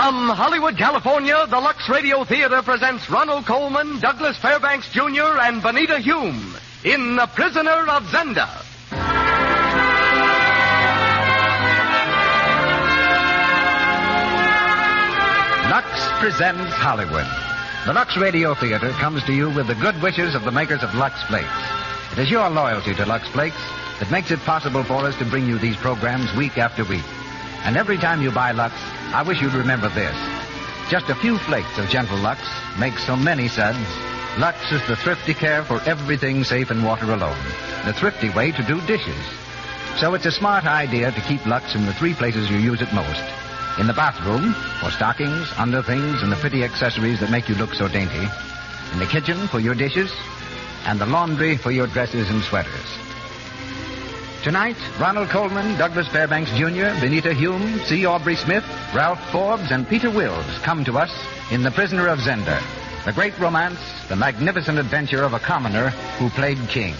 From Hollywood, California, the Lux Radio Theater presents Ronald Colman, Douglas Fairbanks Jr., and Benita Hume in The Prisoner of Zenda. Lux presents Hollywood. The Lux Radio Theater comes to you with the good wishes of the makers of Lux Flakes. It is your loyalty to Lux Flakes that makes it possible for us to bring you these programs week after week. And every time you buy Lux, I wish you'd remember this. Just a few flakes of gentle Lux make so many suds. Lux is the thrifty care for everything safe in water alone. The thrifty way to do dishes. So it's a smart idea to keep Lux in the three places you use it most. In the bathroom, for stockings, underthings, and the pretty accessories that make you look so dainty. In the kitchen, for your dishes. And the laundry, for your dresses and sweaters. Tonight, Ronald Colman, Douglas Fairbanks Jr., Benita Hume, C. Aubrey Smith, Ralph Forbes, and Peter Wills come to us in The Prisoner of Zenda, the great romance, the magnificent adventure of a commoner who played king.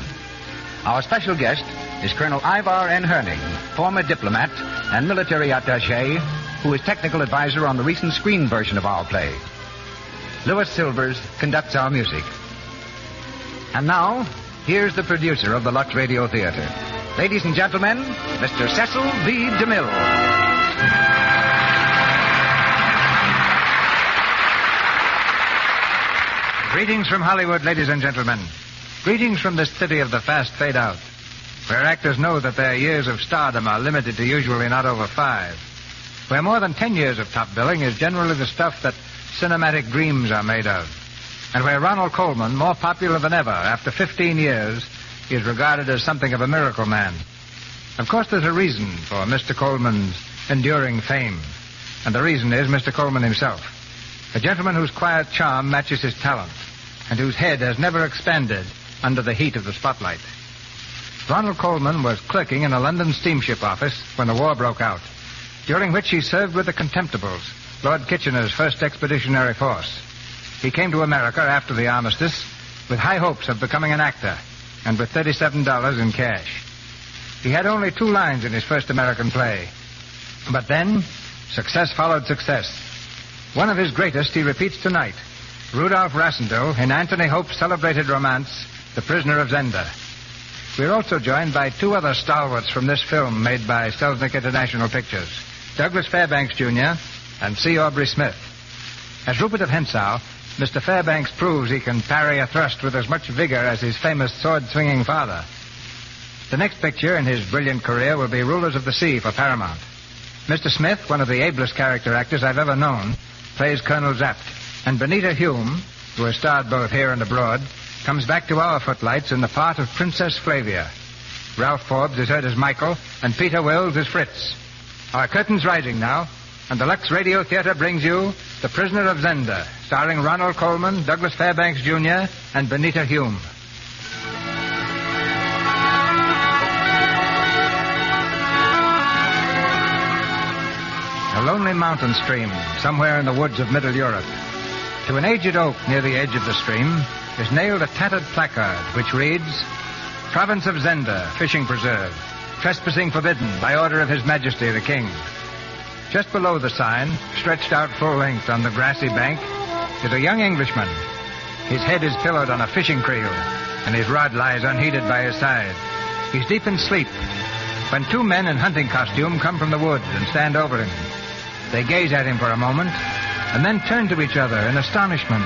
Our special guest is Colonel Ivar N. Herning, former diplomat and military attaché, who is technical advisor on the recent screen version of our play. Louis Silvers conducts our music. And now, here's the producer of the Lux Radio Theater. Ladies and gentlemen, Mr. Cecil B. DeMille. Greetings from Hollywood, ladies and gentlemen. Greetings from this city of the fast fade-out, where actors know that their years of stardom are limited to usually not over 5, where more than 10 years of top billing is generally the stuff that cinematic dreams are made of, and where Ronald Colman, more popular than ever after 15 years, is regarded as something of a miracle man. Of course, there's a reason for Mr. Colman's enduring fame, and the reason is Mr. Colman himself, a gentleman whose quiet charm matches his talent, and whose head has never expanded under the heat of the spotlight. Ronald Colman was clerking in a London steamship office when the war broke out, during which he served with the Contemptibles, Lord Kitchener's first expeditionary force. He came to America after the armistice with high hopes of becoming an actor, and with $37 in cash. He had only 2 lines in his first American play. But then, success followed success. One of his greatest he repeats tonight, Rudolph Rassendyll in Anthony Hope's celebrated romance, The Prisoner of Zenda. We're also joined by 2 other stalwarts from this film made by Selznick International Pictures, Douglas Fairbanks Jr. and C. Aubrey Smith. As Rupert of Hentzau, Mr. Fairbanks proves he can parry a thrust with as much vigor as his famous sword-swinging father. The next picture in his brilliant career will be Rulers of the Sea for Paramount. Mr. Smith, one of the ablest character actors I've ever known, plays Colonel Zapt. And Benita Hume, who has starred both here and abroad, comes back to our footlights in the part of Princess Flavia. Ralph Forbes is heard as Michael, and Peter Wills as Fritz. Our curtain's rising now, and the Lux Radio Theater brings you The Prisoner of Zenda, starring Ronald Colman, Douglas Fairbanks Jr., and Benita Hume. A lonely mountain stream, somewhere in the woods of Middle Europe. To an aged oak near the edge of the stream is nailed a tattered placard which reads, Province of Zenda, Fishing Preserve, trespassing forbidden by order of His Majesty the King. Just below the sign, stretched out full length on the grassy bank, is a young Englishman. His head is pillowed on a fishing creel, and his rod lies unheeded by his side. He's deep in sleep, when 2 men in hunting costume come from the woods and stand over him. They gaze at him for a moment, and then turn to each other in astonishment.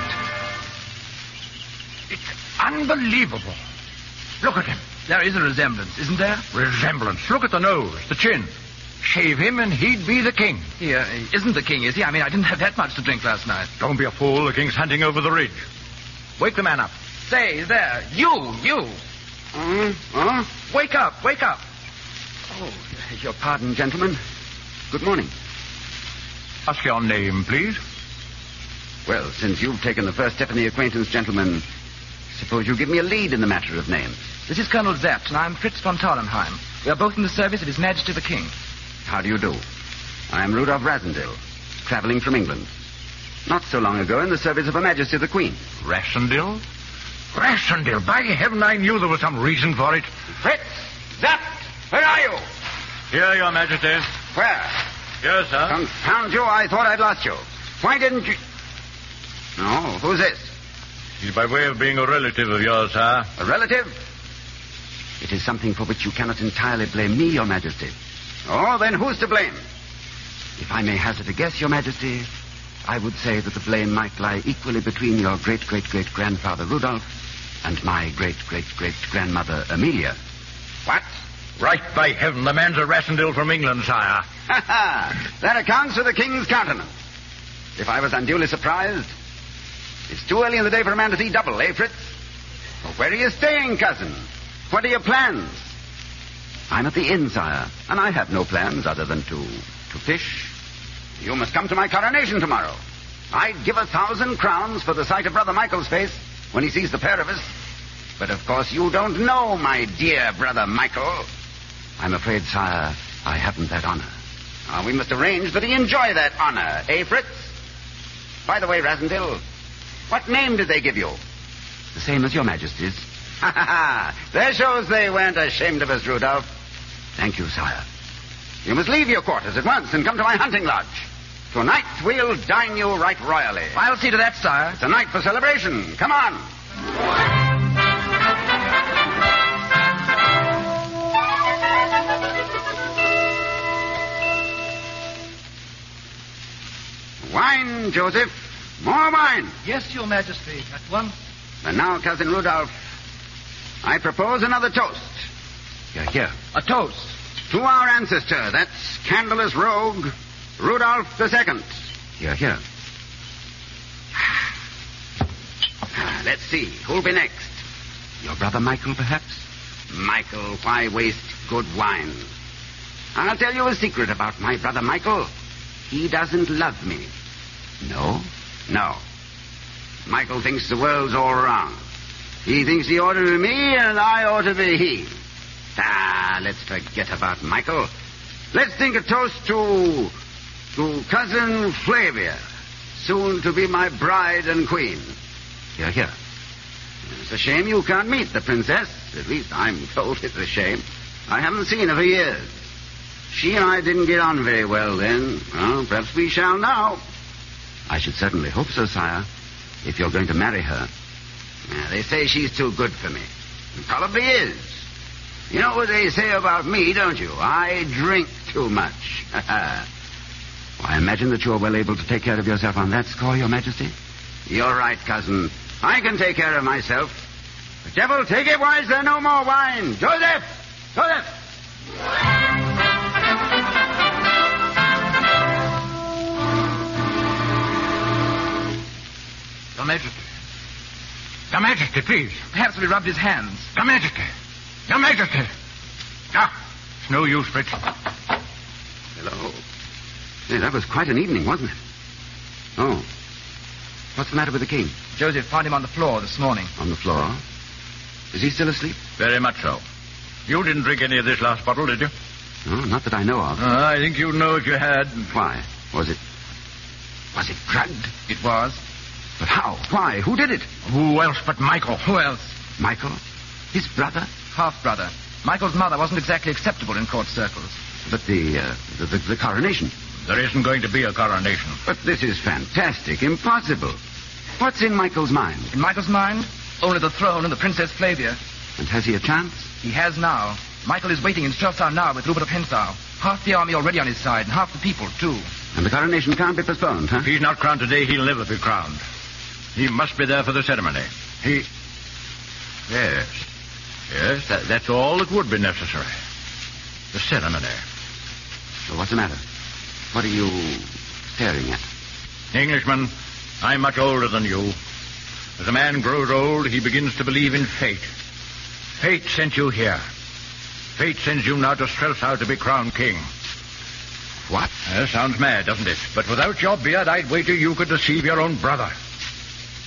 It's unbelievable. Look at him. There is a resemblance, isn't there? Resemblance. Look at the nose, the chin. Shave him and he'd be the king. He isn't the king, is he? I mean, I didn't have that much to drink last night. Don't be a fool. The king's hunting over the ridge. Wake the man up. Say, there. You. Wake up. Oh, your pardon, gentlemen. Good morning. Ask your name, please. Well, since you've taken the first step in the acquaintance, gentlemen, suppose you give me a lead in the matter of names. This is Colonel Zapt, and I'm Fritz von Tauernheim. We are both in the service of His Majesty the King. How do you do? I'm Rudolph Rassendyll, traveling from England. Not so long ago in the service of Her Majesty the Queen. Rassendyll? Rassendyll, by heaven, I knew there was some reason for it. Fritz! Zapt! Where are you? Here, Your Majesty. Where? Yes, sir. Confound you, I thought I'd lost you. Why didn't you... Oh, who's this? He's by way of being a relative of yours, sire. A relative? It is something for which you cannot entirely blame me, Your Majesty. Oh, then who's to blame? If I may hazard a guess, Your Majesty, I would say that the blame might lie equally between your great-great-great-grandfather Rudolph and my great-great-great-grandmother Amelia. What? Right by heaven, the man's a Rassendyll from England, sire. Ha ha! That accounts for the king's countenance. If I was unduly surprised, it's too early in the day for a man to see double, eh, Fritz? Well, where are you staying, cousin? What are your plans? I'm at the inn, sire, and I have no plans other than to fish. You must come to my coronation tomorrow. I'd give 1,000 crowns for the sight of Brother Michael's face when he sees the pair of us. But of course you don't know my dear Brother Michael. I'm afraid, sire, I haven't that honor. We must arrange that he enjoy that honor, eh, Fritz? By the way, Rassendyll, what name did they give you? The same as Your Majesty's. Ha ha ha! There shows they weren't ashamed of us, Rudolph. Thank you, sire. You must leave your quarters at once and come to my hunting lodge. Tonight we'll dine you right royally. I'll see to that, sire. It's a night for celebration. Come on. Wine, Joseph. More wine. Yes, Your Majesty. At once. And now, Cousin Rudolph, I propose another toast. Here. A toast. To our ancestor, that scandalous rogue, Rudolph II. Here. Let's see. Who'll be next? Your brother Michael, perhaps? Michael, why waste good wine? I'll tell you a secret about my brother Michael. He doesn't love me. No. Michael thinks the world's all wrong. He thinks he ought to be me and I ought to be he. Let's forget about Michael. Let's think a toast to Cousin Flavia, soon to be my bride and queen. Here. It's a shame you can't meet the princess. At least I'm told it's a shame. I haven't seen her for years. She and I didn't get on very well then. Well, perhaps we shall now. I should certainly hope so, sire, if you're going to marry her. They say she's too good for me. And probably is. You know what they say about me, don't you? I drink too much. Well, I imagine that you're well able to take care of yourself on that score, Your Majesty. You're right, cousin. I can take care of myself. The devil take it wise, there's no more wine. Joseph! Your Majesty. Your Majesty, please. Perhaps we rubbed his hands. Your Majesty. It's no use, Fritz. Hello. Hey, that was quite an evening, wasn't it? Oh. What's the matter with the king? Joseph found him on the floor this morning. On the floor? Is he still asleep? Very much so. You didn't drink any of this last bottle, did you? No, not that I know of. I think you'd know if you had. Why? Was it drugged? It was. But how? Why? Who did it? Who else but Michael? Who else? Michael? His brother? Half-brother. Michael's mother wasn't exactly acceptable in court circles. But the coronation? There isn't going to be a coronation. But this is fantastic. Impossible. What's in Michael's mind? In Michael's mind? Only the throne and the Princess Flavia. And has he a chance? He has now. Michael is waiting in Strelsau now with Rupert of Hentzau. Half the army already on his side, and half the people, too. And the coronation can't be postponed, huh? If he's not crowned today, he'll never be crowned. He must be there for the ceremony. Yes, that's all that would be necessary. The ceremony. So what's the matter? What are you staring at? Englishman, I'm much older than you. As a man grows old, he begins to believe in fate. Fate sent you here. Fate sends you now to Strelsau to be crowned king. What? Sounds mad, doesn't it? But without your beard, I'd wager you could deceive your own brother.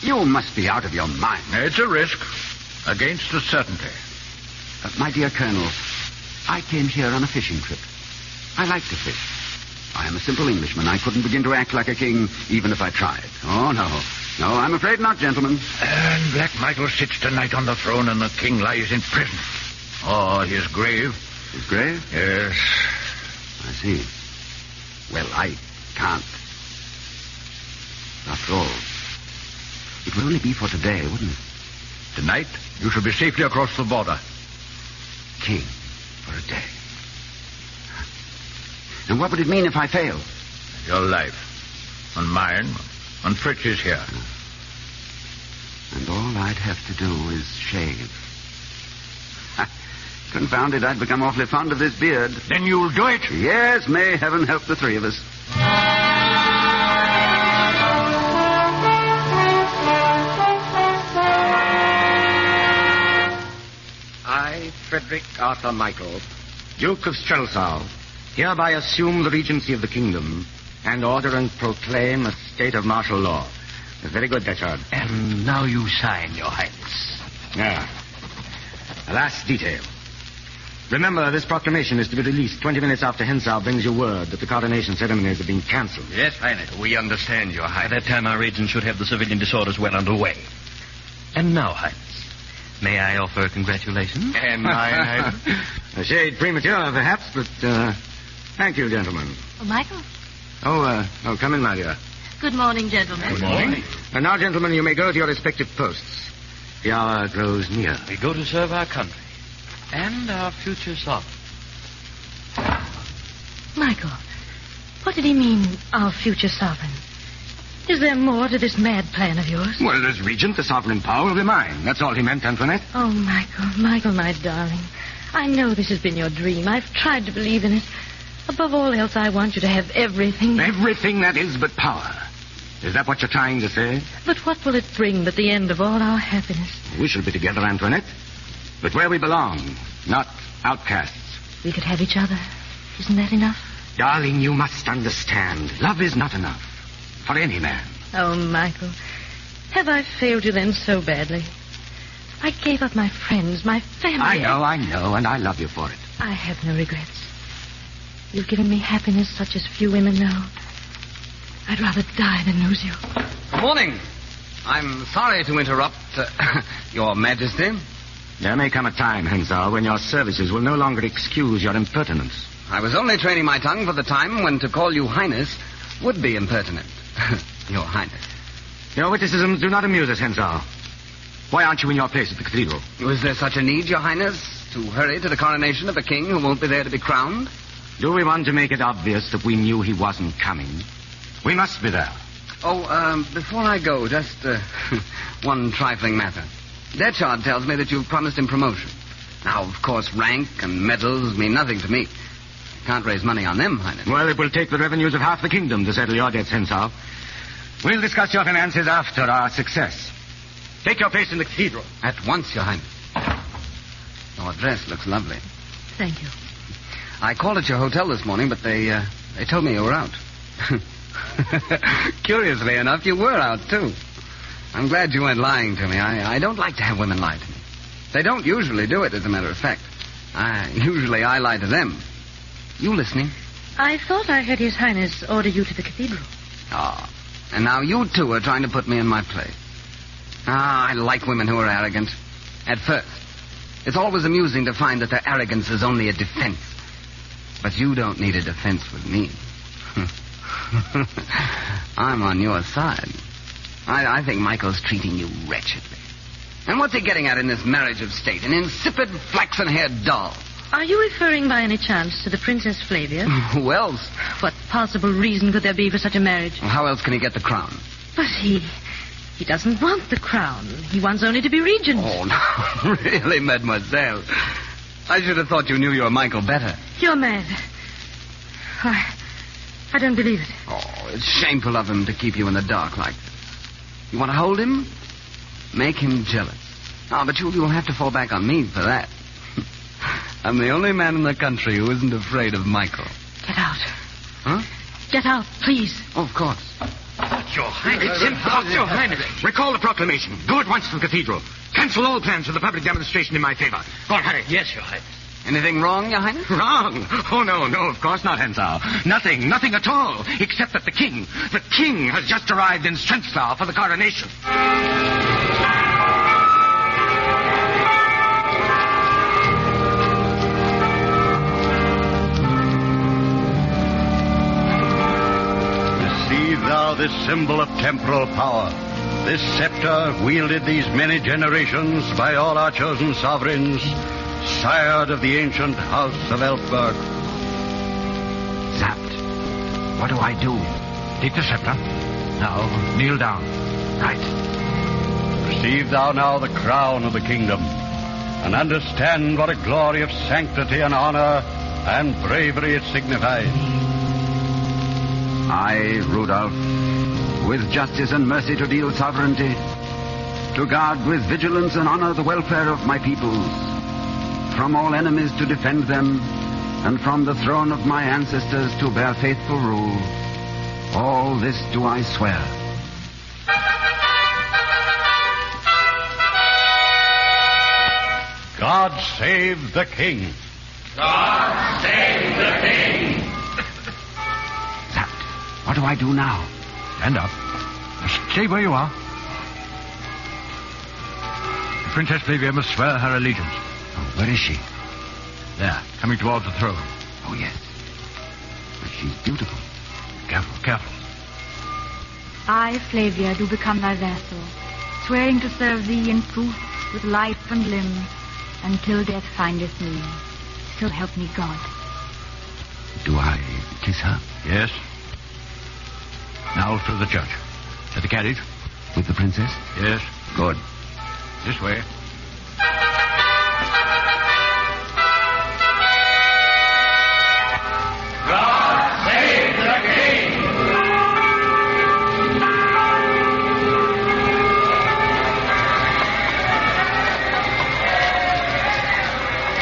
You must be out of your mind. It's a risk against a certainty. My dear Colonel, I came here on a fishing trip. I like to fish. I am a simple Englishman. I couldn't begin to act like a king even if I tried. Oh, no. No, I'm afraid not, gentlemen. And Black Michael sits tonight on the throne and the king lies in prison. Oh, his grave. His grave? Yes. I see. Well, I can't. After all, it would only be for today, wouldn't it? Tonight, you shall be safely across the border. King for a day. And what would it mean if I failed? Your life. And mine. And Fritz's here. And all I'd have to do is shave. Confound it, I'd become awfully fond of this beard. Then you'll do it? Yes, may heaven help the three of us. I, Frederick Arthur Michael, Duke of Strelsau, hereby assume the regency of the kingdom and order and proclaim a state of martial law. Very good, Detchard. And now you sign, Your Highness. Yeah. A last detail. Remember, this proclamation is to be released 20 minutes after Hensau brings you word that the coronation ceremonies have been cancelled. Yes, Highness. We understand, Your Highness. By that time, our regent should have the civilian disorders well underway. And now, Highness, may I offer congratulations? And mine, Highness. A shade premature, perhaps, but, thank you, gentlemen. Oh, Michael. Oh, come in, my dear. Good morning, gentlemen. Good morning. And now, gentlemen, you may go to your respective posts. The hour grows near. We go to serve our country and our future sovereign. Michael, what did he mean, our future sovereign? Is there more to this mad plan of yours? Well, as regent, the sovereign power will be mine. That's all he meant, Antoinette. Oh, Michael, my darling. I know this has been your dream. I've tried to believe in it. Above all else, I want you to have everything. Everything that is but power. Is that what you're trying to say? But what will it bring but the end of all our happiness? We shall be together, Antoinette. But where we belong, not outcasts. We could have each other. Isn't that enough? Darling, you must understand. Love is not enough. For any man. Oh, Michael. Have I failed you then so badly? I gave up my friends, my family. I know, and I love you for it. I have no regrets. You've given me happiness such as few women know. I'd rather die than lose you. Good morning. I'm sorry to interrupt, Your Majesty. There may come a time, Hensau, when your services will no longer excuse your impertinence. I was only training my tongue for the time when to call you Highness would be impertinent. Your Highness. Your witticisms do not amuse us, Hensau. Why aren't you in your place at the cathedral? Was there such a need, Your Highness, to hurry to the coronation of a king who won't be there to be crowned? Do we want to make it obvious that we knew he wasn't coming? We must be there. Oh, before I go, just one trifling matter. Detchard tells me that you've promised him promotion. Now, of course, rank and medals mean nothing to me. Can't raise money on them, Highness. Well, it will take the revenues of half the kingdom to settle your debts, Hensau. We'll discuss your finances after our success. Take your place in the cathedral. At once, Your Highness. Your dress looks lovely. Thank you. I called at your hotel this morning, but they told me you were out. Curiously enough, you were out, too. I'm glad you weren't lying to me. I don't like to have women lie to me. They don't usually do it, as a matter of fact. Usually I lie to them. You listening? I thought I heard His Highness order you to the cathedral. Ah, and now you two are trying to put me in my place. I like women who are arrogant. At first. It's always amusing to find that their arrogance is only a defense. But you don't need a defense with me. I'm on your side. I think Michael's treating you wretchedly. And what's he getting at in this marriage of state? An insipid, flaxen-haired doll. Are you referring by any chance to the Princess Flavia? Who else? What possible reason could there be for such a marriage? Well, how else can he get the crown? But he doesn't want the crown. He wants only to be regent. Oh, no. Really, mademoiselle? I should have thought you knew your Michael better. You're mad. I don't believe it. Oh, it's shameful of him to keep you in the dark like this. You want to hold him? Make him jealous. But you'll have to fall back on me for that. I'm the only man in the country who isn't afraid of Michael. Get out. Huh? Get out, please. Oh, of course. Your Highness. It's impossible. Your Highness. Recall the proclamation. Go at once to the cathedral. Cancel all plans for the public demonstration in my favor. Go on, hurry. Yes, Your Highness. Anything wrong, Your Highness? Wrong? Oh, no, of course not, Hensau. Nothing at all, except that the king has just arrived in Strelsau for the coronation. See thou now this symbol of temporal power. This scepter, wielded these many generations by all our chosen sovereigns, sired of the ancient house of Elfberg. Zapped. What do I do? Take the scepter. Now, kneel down. Right. Receive thou now the crown of the kingdom, and understand what a glory of sanctity and honor and bravery it signifies. I, Rudolph, with justice and mercy to deal sovereignty, to guard with vigilance and honor the welfare of my peoples, from all enemies to defend them, and from the throne of my ancestors to bear faithful rule. All this do I swear. God save the king. God save the king. Zapped. What do I do now? Stand up. Just stay where you are. The Princess Flavia must swear her allegiance. Oh, where is she? There, coming towards the throne. Oh, yes. But she's beautiful. Careful, careful. I, Flavia, do become thy vassal, swearing to serve thee in truth with life and limb, until death findeth me. So help me God. Do I kiss her? Yes. Now through the church. To the carriage. With the princess? Yes. Good. This way. God save the king.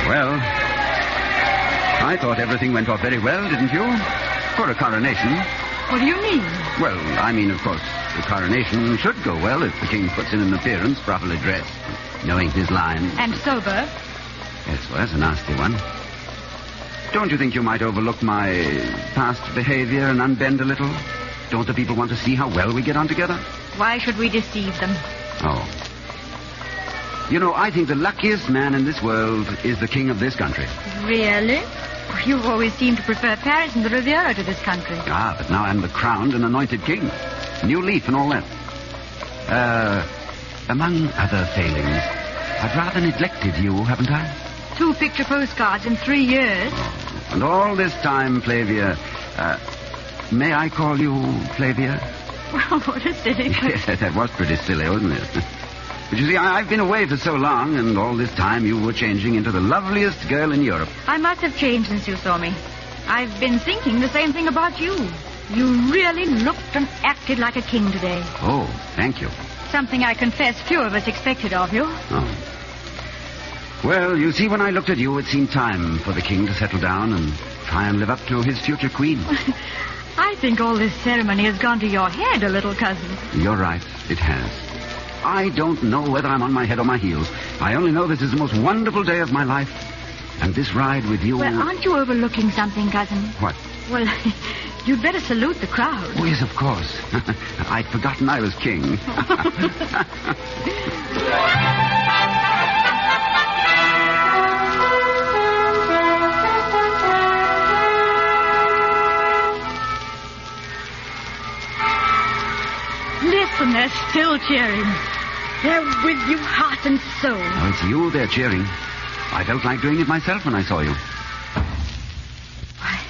Well, I thought everything went off very well, didn't you? For a coronation. What do you mean? Well, I mean, of course, the coronation should go well if the king puts in an appearance properly dressed, knowing his lines. And sober. Yes, well, that's a nasty one. Don't you think you might overlook my past behavior and unbend a little? Don't the people want to see how well we get on together? Why should we deceive them? Oh. You know, I think the luckiest man in this world is the king of this country. Really? You've always seemed to prefer Paris and the Riviera to this country. Ah, but now I'm the crowned and anointed king. New leaf and all that. Among other failings, I've rather neglected you, haven't I? 2 picture postcards in 3 years. Oh, and all this time, Flavia, may I call you Flavia? Well, what a silly Yes, that was pretty silly, wasn't it? But you see, I've been away for so long, and all this time you were changing into the loveliest girl in Europe. I must have changed since you saw me. I've been thinking the same thing about you. You really looked and acted like a king today. Oh, thank you. Something I confess few of us expected of you. Oh. Well, you see, when I looked at you, it seemed time for the king to settle down and try and live up to his future queen. I think all this ceremony has gone to your head a little, cousin. You're right, it has. I don't know whether I'm on my head or my heels. I only know this is the most wonderful day of my life. And this ride with you... Well, aren't you overlooking something, cousin? What? Well, you'd better salute the crowd. Oh, yes, of course. I'd forgotten I was king. Listen, they're still cheering. They're with you heart and soul. Oh, it's you they're cheering. I felt like doing it myself when I saw you. Why,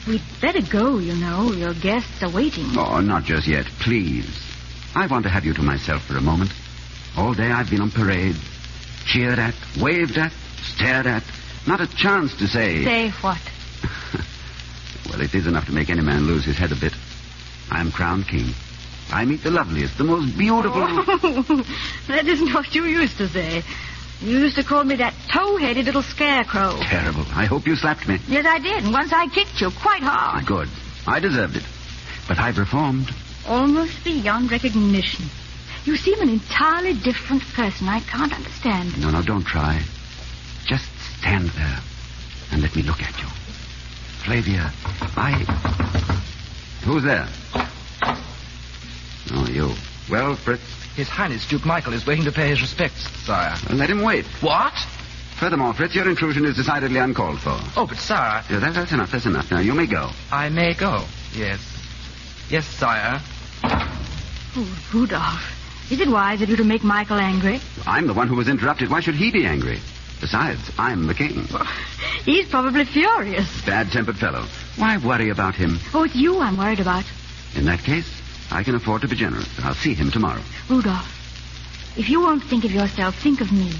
we'd better go, you know. Your guests are waiting. Oh, not just yet, please. I want to have you to myself for a moment. All day I've been on parade, cheered at, waved at, stared at. Not a chance to say... Say what? Well, it is enough to make any man lose his head a bit. I am crowned king. I meet the loveliest, the most beautiful... Oh, that isn't what you used to say. You used to call me that tow-headed little scarecrow. Terrible. I hope you slapped me. Yes, I did. And once I kicked you quite hard. Good. I deserved it. But I performed. Almost beyond recognition. You seem an entirely different person. I can't understand. No, don't try. Just stand there and let me look at you. Flavia, Who's there? Oh, you. Well, Fritz? His Highness Duke Michael is waiting to pay his respects, sire. Well, let him wait. What? Furthermore, Fritz, your intrusion is decidedly uncalled for. Oh, but sire... Yeah, that's enough. Now, you may go. I may go, yes. Yes, sire. Oh, Rudolph, is it wise of you to make Michael angry? I'm the one who was interrupted. Why should he be angry? Besides, I'm the king. He's probably furious. Bad-tempered fellow. Why worry about him? Oh, it's you I'm worried about. In that case, I can afford to be generous. I'll see him tomorrow. Rudolph, if you won't think of yourself, think of me.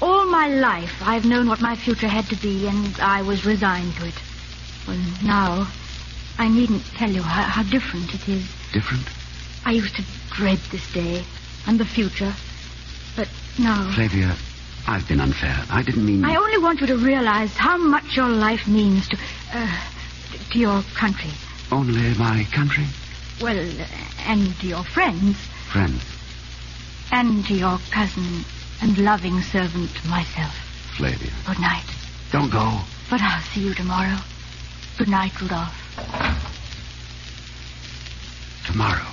All my life, I've known what my future had to be, and I was resigned to it. Well, now, I needn't tell you how different it is. Different? I used to dread this day and the future, but now... Flavia, I've been unfair. I didn't mean... I only want you to realize how much your life means to your country. Only my country? Well, and to your friends. Friends? And to your cousin and loving servant, myself. Flavia. Good night. Don't go. But I'll see you tomorrow. Good night, Rudolph. Tomorrow.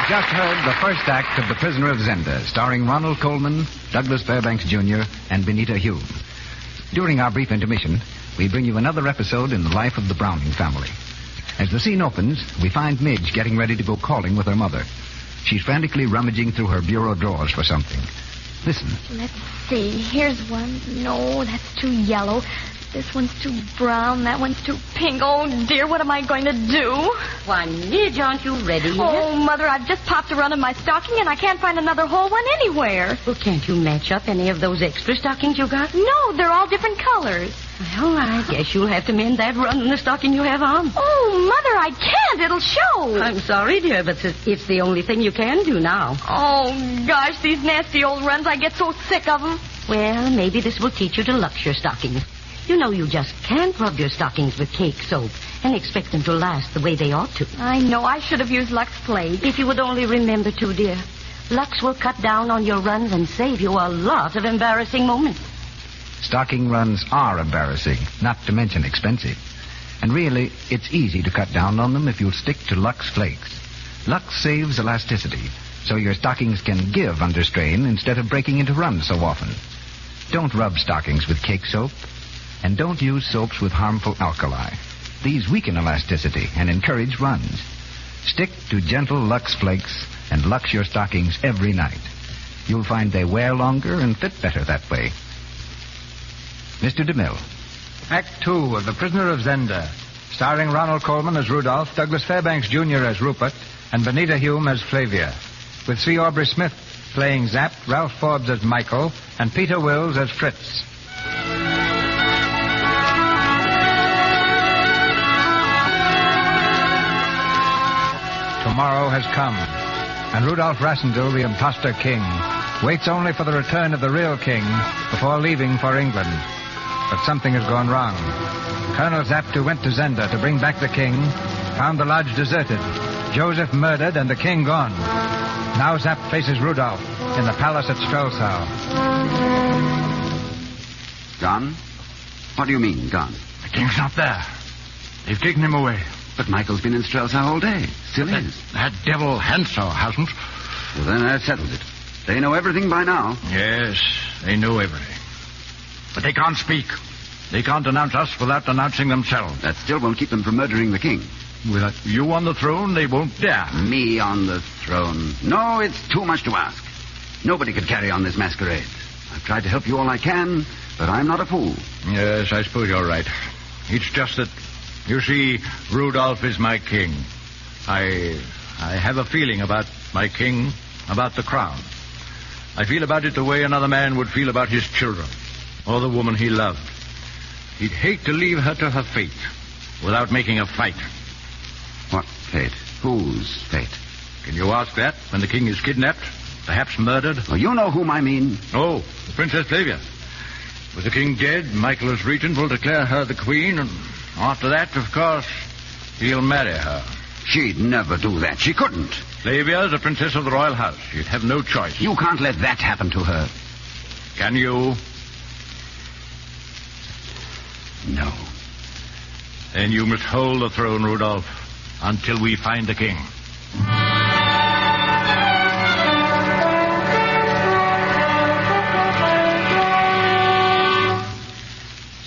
Just heard the first act of The Prisoner of Zenda, starring Ronald Colman, Douglas Fairbanks Jr., and Benita Hume. During our brief intermission, we bring you another episode in the life of the Browning family. As the scene opens, we find Midge getting ready to go calling with her mother. She's frantically rummaging through her bureau drawers for something. Listen. Let's see. Here's one. No, that's too yellow. This one's too brown. That one's too pink. Oh, dear, what am I going to do? Why, Midge, aren't you ready yet? Oh, Mother, I've just popped a run in my stocking, and I can't find another whole one anywhere. Well, can't you match up any of those extra stockings you got? No, they're all different colors. Well, I guess you'll have to mend that run in the stocking you have on. Oh, Mother, I can't. It'll show. I'm sorry, dear, but it's the only thing you can do now. Oh, gosh, these nasty old runs, I get so sick of them. Well, maybe this will teach you to lux your stockings. You know you just can't rub your stockings with cake soap and expect them to last the way they ought to. I know. I should have used Lux Flake. If you would only remember to, dear. Lux will cut down on your runs and save you a lot of embarrassing moments. Stocking runs are embarrassing, not to mention expensive. And really, it's easy to cut down on them if you'll stick to Lux Flakes. Lux saves elasticity, so your stockings can give under strain instead of breaking into runs so often. Don't rub stockings with cake soap. And don't use soaps with harmful alkali. These weaken elasticity and encourage runs. Stick to gentle Lux Flakes and Lux your stockings every night. You'll find they wear longer and fit better that way. Mr. DeMille. Act 2 of The Prisoner of Zenda, starring Ronald Colman as Rudolph, Douglas Fairbanks Jr. as Rupert, and Benita Hume as Flavia, with C. Aubrey Smith playing Zap, Ralph Forbes as Michael, and Peter Wills as Fritz. Tomorrow has come, and Rudolph Rassendyll, the imposter king, waits only for the return of the real king before leaving for England. But something has gone wrong. Colonel Zaptu went to Zenda to bring back the king, found the lodge deserted, Joseph murdered, and the king gone. Now Zap faces Rudolph in the palace at Strelsau. Gone? What do you mean, gone? The king's not there. They've taken him away. But Michael's been in Strelsau all day. Still is. That devil Hansau hasn't. Well, then that settles it. They know everything by now. Yes, they know everything. But they can't speak. They can't announce us without announcing themselves. That still won't keep them from murdering the king. With you on the throne, they won't dare. Me on the throne. No, it's too much to ask. Nobody could carry on this masquerade. I've tried to help you all I can, but I'm not a fool. Yes, I suppose you're right. It's just that, you see, Rudolph is my king. I have a feeling about my king, about the crown. I feel about it the way another man would feel about his children, or the woman he loved. He'd hate to leave her to her fate without making a fight. What fate? Whose fate? Can you ask that when the king is kidnapped, perhaps murdered? Well, you know whom I mean. Oh, the Princess Flavia. With the king dead, Michael as regent will declare her the queen, and after that, of course, he'll marry her. She'd never do that. She couldn't. Flavia's a princess of the royal house. She'd have no choice. You can't let that happen to her. Can you? No. Then you must hold the throne, Rudolph. until we find the king.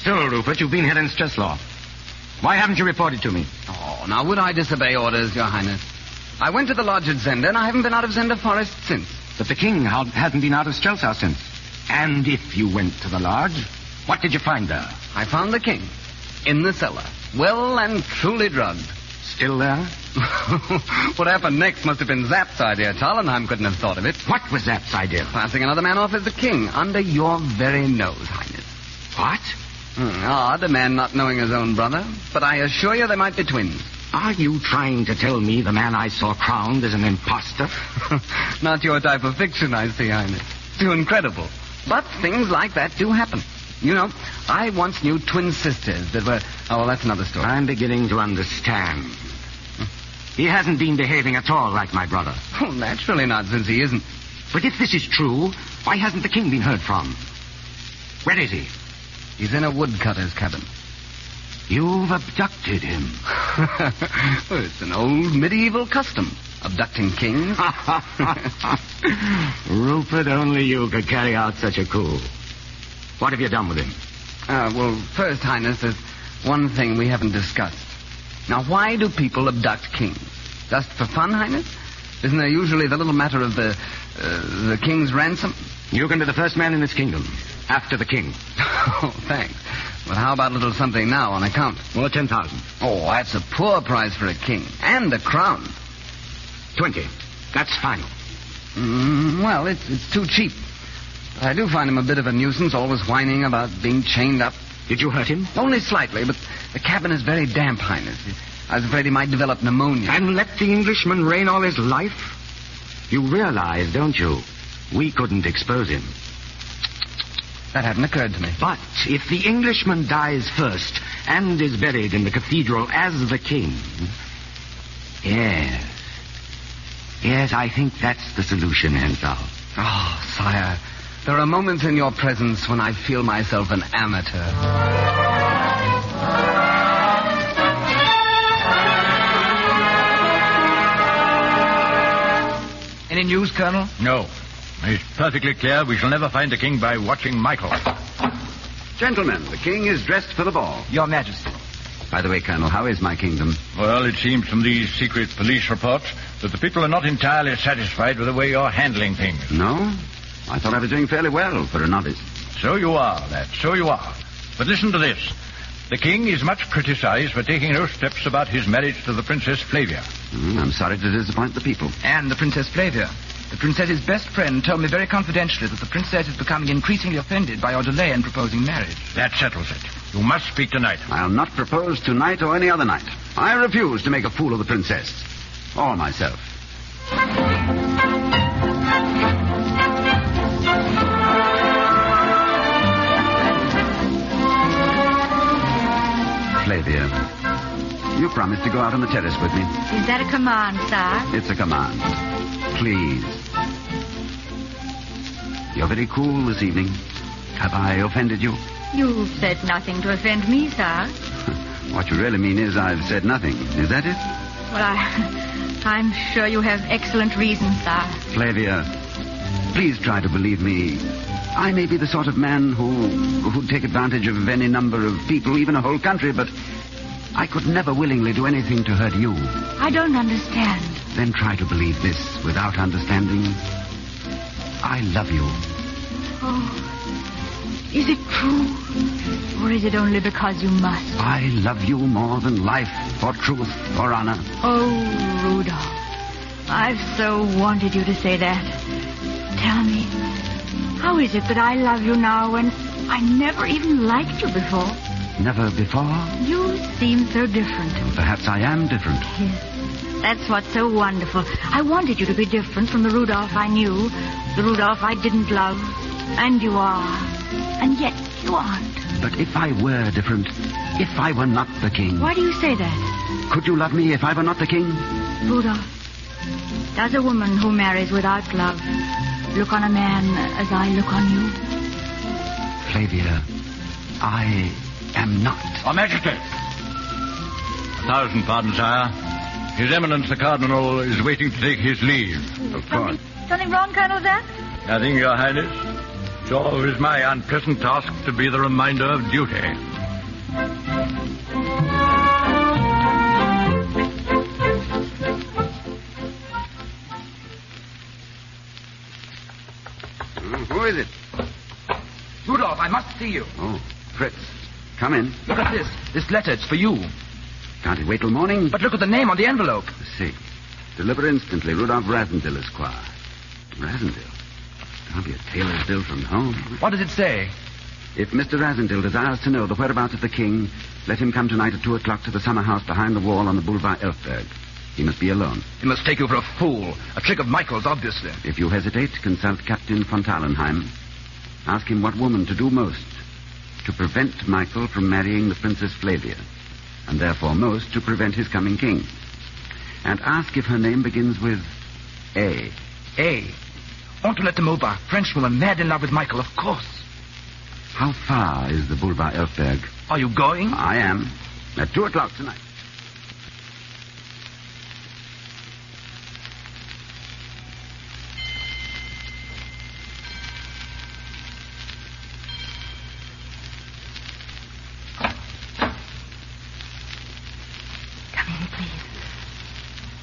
So, Rupert, you've been here in Streslaw. Why haven't you reported to me? Oh, now would I disobey orders, Your Highness? I went to the lodge at Zenda, and I haven't been out of Zenda Forest since. But the king hasn't been out of Strelsau since. And if you went to the lodge, what did you find there? I found the king in the cellar, well and truly drugged. Still there? What happened next must have been Zapp's idea. Tallenheim couldn't have thought of it. What was Zapp's idea? Passing another man off as the king, under your very nose, Highness. What? Odd, a man not knowing his own brother. But I assure you they might be twins. Are you trying to tell me the man I saw crowned is an imposter? Not your type of fiction, I see, Highness. Too incredible. But things like that do happen. You know, I once knew twin sisters that were... Oh, well, that's another story. I'm beginning to understand. He hasn't been behaving at all like my brother. Oh, naturally not, since he isn't. But if this is true, why hasn't the king been heard from? Where is he? He's in a woodcutter's cabin. You've abducted him. Well, it's an old medieval custom, abducting kings. Rupert, only you could carry out such a coup. What have you done with him? Well, first, Highness, there's one thing we haven't discussed. Now, why do people abduct kings? Just for fun, Highness? Isn't there usually the little matter of the king's ransom? You can be the first man in this kingdom, after the king. Oh, thanks. But how about a little something now on account? Well, 10,000. Oh, that's a poor price for a king. And a crown. 20. That's final. Well, it's too cheap. But I do find him a bit of a nuisance, always whining about being chained up. Did you hurt him? Only slightly, but the cabin is very damp, Highness. I was afraid he might develop pneumonia. And let the Englishman reign all his life? You realize, don't you, we couldn't expose him. That hadn't occurred to me. But if the Englishman dies first and is buried in the cathedral as the king... Yes, I think that's the solution, Hensel. Oh, sire, there are moments in your presence when I feel myself an amateur. Any news, Colonel? No. It's perfectly clear we shall never find the king by watching Michael. Gentlemen, the king is dressed for the ball. Your Majesty. By the way, Colonel, how is my kingdom? Well, it seems from these secret police reports that the people are not entirely satisfied with the way you're handling things. No? I thought I was doing fairly well for a novice. So you are, lad. So you are. But listen to this. The king is much criticized for taking no steps about his marriage to the Princess Flavia. I'm sorry to disappoint the people. And the Princess Flavia. The princess's best friend told me very confidentially that the princess is becoming increasingly offended by your delay in proposing marriage. That settles it. You must speak tonight. I'll not propose tonight or any other night. I refuse to make a fool of the princess. Or myself. Flavia, you promised to go out on the terrace with me. Is that a command, sir? It's a command. Please. You're very cool this evening. Have I offended you? You've said nothing to offend me, sir. What you really mean is I've said nothing. Is that it? Well, I'm sure you have excellent reasons, sir. Flavia, please try to believe me. I may be the sort of man who'd take advantage of any number of people, even a whole country, but I could never willingly do anything to hurt you. I don't understand. Then try to believe this without understanding. I love you. Oh, is it true? Or is it only because you must? I love you more than life, or truth, or honor. Oh, Rudolph, I've so wanted you to say that. Tell me, how is it that I love you now when I never even liked you before? Never before? You seem so different. Well, perhaps I am different. Yes. That's what's so wonderful. I wanted you to be different from the Rudolph I knew, the Rudolph I didn't love. And you are. And yet you aren't. But if I were different, if I were not the king... Why do you say that? Could you love me if I were not the king? Rudolph, does a woman who marries without love look on a man as I look on you? Flavia, I am not. Your Majesty. 1,000 pardons, sire. His Eminence the Cardinal is waiting to take his leave. Of course. Something wrong, Colonel Zenda? Nothing, Your Highness. It's always my unpleasant task to be the reminder of duty. Who is it? Rudolph, I must see you. Oh, Fritz. Come in. Look at this. This letter, it's for you. Can't it wait till morning? But look at the name on the envelope. See. Deliver instantly, Rudolph Rasendil, Esquire. Rasendil? Can't be a tailor's bill from home. What does it say? If Mr. Rasendil desires to know the whereabouts of the king, let him come tonight at 2 o'clock to the summer house behind the wall on the Boulevard Elfberg. He must be alone. He must take you for a fool. A trick of Michael's, obviously. If you hesitate, consult Captain von Talenheim. Ask him what woman to do most to prevent Michael from marrying the Princess Flavia, and therefore most to prevent his coming king. And ask if her name begins with A. A. Antoinette de Maubach, Frenchwoman, mad in love with Michael, of course. How far is the Boulevard Elfberg? Are you going? I am. At 2 o'clock tonight.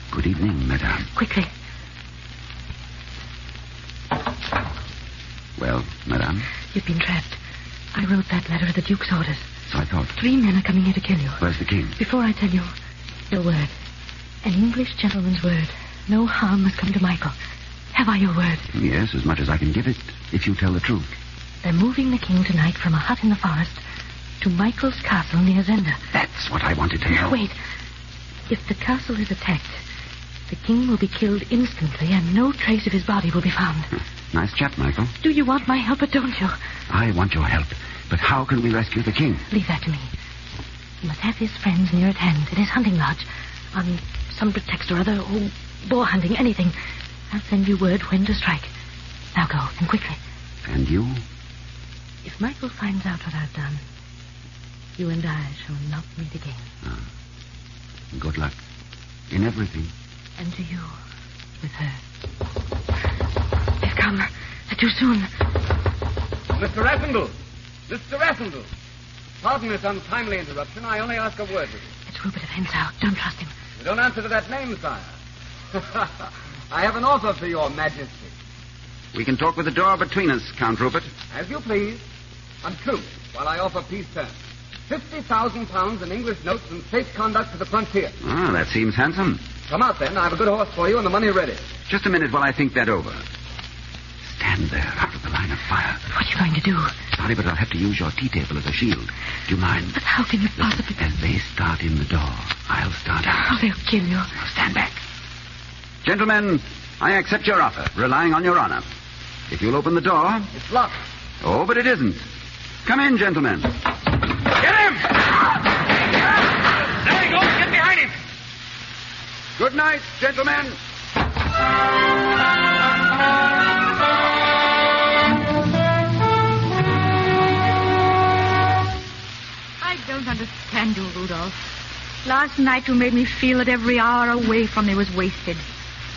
Good evening, madame. Quickly. Well, madame? You've been trapped. I wrote that letter at the Duke's orders. So I thought. 3 men are coming here to kill you. Where's the king? Before I tell you, your word. An English gentleman's word. No harm must come to Michael. Have I your word? Yes, as much as I can give it, if you tell the truth. They're moving the king tonight from a hut in the forest to Michael's castle near Zenda. That's what I wanted to know. Wait. If the castle is attacked, the king will be killed instantly and no trace of his body will be found. Nice chap, Michael. Do you want my help or don't you? I want your help. But how can we rescue the king? Leave that to me. He must have his friends near at hand in his hunting lodge. On some pretext or other, or boar hunting, anything. I'll send you word when to strike. Now go, and quickly. And you? If Michael finds out what I've done, you and I shall not meet again. Good luck. In everything. And to you, with her. They've come. They're too soon. Mr. Rasendil! Mr. Rasendil! Pardon this untimely interruption. I only ask a word with you. It's Rupert of Hensau. Don't trust him. You don't answer to that name, sire. I have an offer for your majesty. We can talk with the door between us, Count Rupert. As you please. On truth, while I offer peace terms. £50,000 in English notes and safe conduct to the frontier. Ah, that seems handsome. Come out, then. I have a good horse for you and the money ready. Just a minute while I think that over. Stand there out of the line of fire. What are you going to do? Sorry, but I'll have to use your tea table as a shield. Do you mind? But how can you possibly... As they start in the door, I'll start out. Oh, they'll kill you. Now stand back. Gentlemen, I accept your offer, relying on your honor. If you'll open the door... It's locked. Oh, but it isn't. Come in, gentlemen. Get him! There he goes. Get behind him. Good night, gentlemen. I don't understand you, Rudolph. Last night you made me feel that every hour away from me was wasted.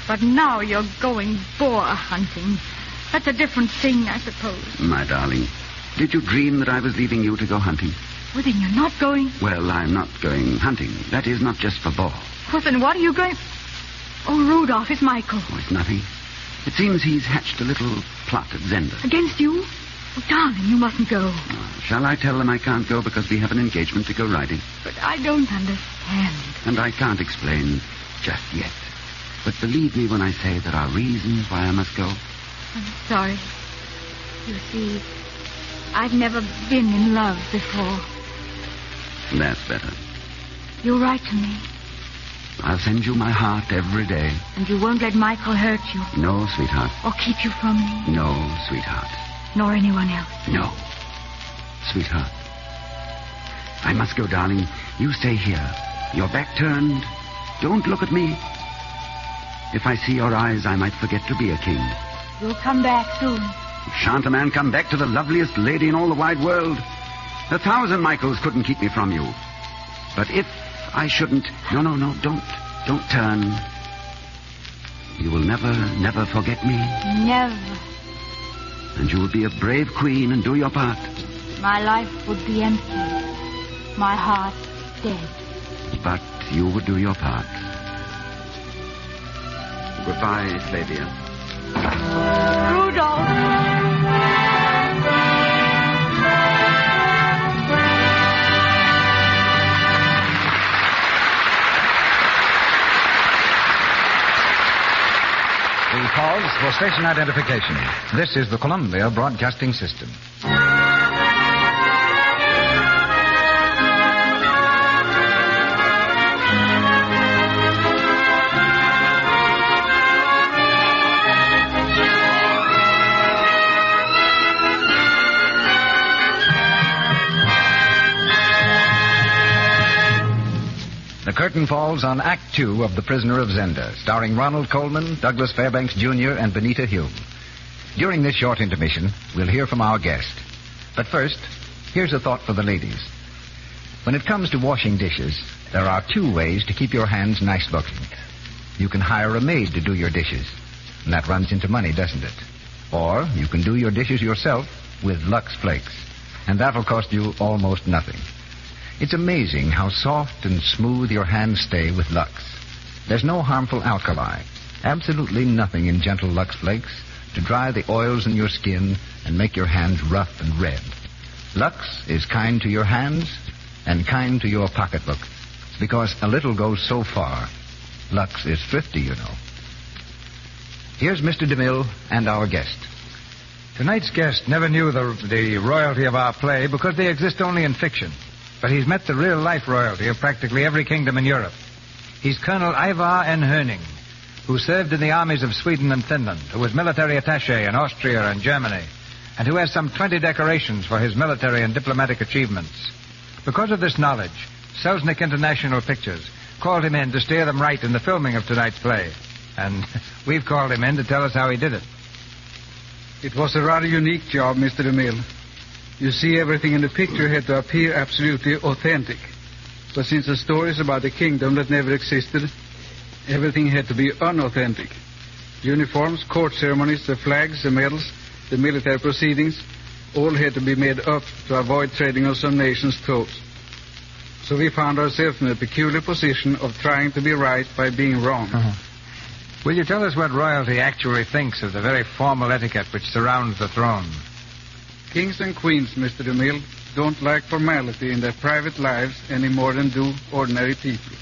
But now you're going boar hunting. That's a different thing, I suppose. My darling, did you dream that I was leaving you to go hunting? Well, then you're not going... Well, I'm not going hunting. That is, not just for boar. Well, then what are you going... Oh, Rudolph, it's Michael. Oh, it's nothing. It seems he's hatched a little plot at Zenda. Against you? Oh, darling, you mustn't go. Shall I tell them I can't go because we have an engagement to go riding? But I don't understand. And I can't explain just yet. But believe me when I say there are reasons why I must go. I'm sorry. You see, I've never been in love before. That's better. You write to me. I'll send you my heart every day. And you won't let Michael hurt you. No, sweetheart. Or keep you from me. No, sweetheart. Nor anyone else. No. Sweetheart. I must go, darling. You stay here. Your back turned. Don't look at me. If I see your eyes, I might forget to be a king. You'll come back soon. Shan't a man come back to the loveliest lady in all the wide world? 1,000 Michaels couldn't keep me from you. But if I shouldn't... No, don't. Don't turn. You will never forget me? Never. And you will be a brave queen and do your part. My life would be empty. My heart dead. But you would do your part. Goodbye, Flavia. Rudolph! We pause for station identification. This is the Columbia Broadcasting System. The curtain falls on Act Two of The Prisoner of Zenda, starring Ronald Colman, Douglas Fairbanks Jr., and Benita Hume. During this short intermission, we'll hear from our guest. But first, here's a thought for the ladies. When it comes to washing dishes, there are two ways to keep your hands nice-looking. You can hire a maid to do your dishes, and that runs into money, doesn't it? Or you can do your dishes yourself with Lux Flakes, and that'll cost you almost nothing. It's amazing how soft and smooth your hands stay with Lux. There's no harmful alkali, absolutely nothing in gentle Lux Flakes to dry the oils in your skin and make your hands rough and red. Lux is kind to your hands and kind to your pocketbook, because a little goes so far. Lux is thrifty, you know. Here's Mr. DeMille and our guest. Tonight's guest never knew the royalty of our play because they exist only in fiction. But he's met the real-life royalty of practically every kingdom in Europe. He's Colonel Ivar N. Herning, who served in the armies of Sweden and Finland, who was military attaché in Austria and Germany, and who has some 20 decorations for his military and diplomatic achievements. Because of this knowledge, Selznick International Pictures called him in to steer them right in the filming of tonight's play. And we've called him in to tell us how he did it. It was a rather unique job, Mr. DeMille. You see, everything in the picture had to appear absolutely authentic. But since the story is about a kingdom that never existed, everything had to be unauthentic. Uniforms, court ceremonies, the flags, the medals, the military proceedings, all had to be made up to avoid treading on some nation's toes. So we found ourselves in a peculiar position of trying to be right by being wrong. Will you tell us what royalty actually thinks of the very formal etiquette which surrounds the throne? Kings and queens, Mr. DeMille, don't like formality in their private lives any more than do ordinary people.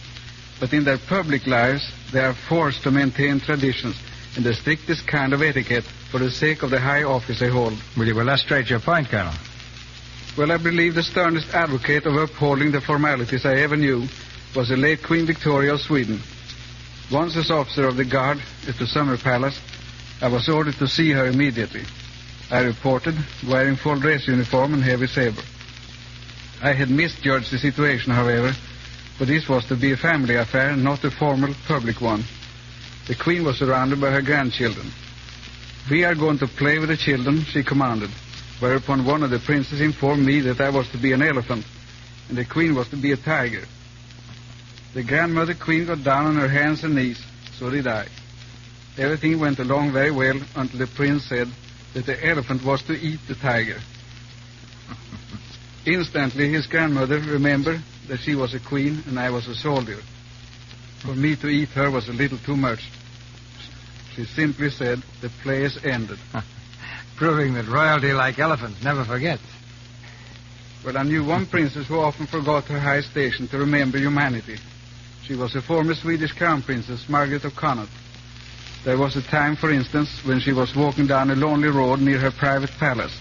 But in their public lives, they are forced to maintain traditions and the strictest kind of etiquette for the sake of the high office they hold. Will you illustrate your point, Colonel? Well, I believe the sternest advocate of upholding the formalities I ever knew was the late Queen Victoria of Sweden. Once as officer of the guard at the Summer Palace, I was ordered to see her immediately. I reported, wearing full dress uniform and heavy saber. I had misjudged the situation, however, for this was to be a family affair, not a formal public one. The Queen was surrounded by her grandchildren. "We are going to play with the children," she commanded, whereupon one of the princes informed me that I was to be an elephant, and the Queen was to be a tiger. The grandmother Queen got down on her hands and knees, so did I. Everything went along very well until the prince said that the elephant was to eat the tiger. Instantly, his grandmother remembered that she was a queen and I was a soldier. For me to eat her was a little too much. She simply said, "The play is ended." Proving that royalty, like elephants, never forgets. Well, I knew one princess who often forgot her high station to remember humanity. She was a former Swedish crown princess, Margaret of Connaught. There was a time, for instance, when she was walking down a lonely road near her private palace.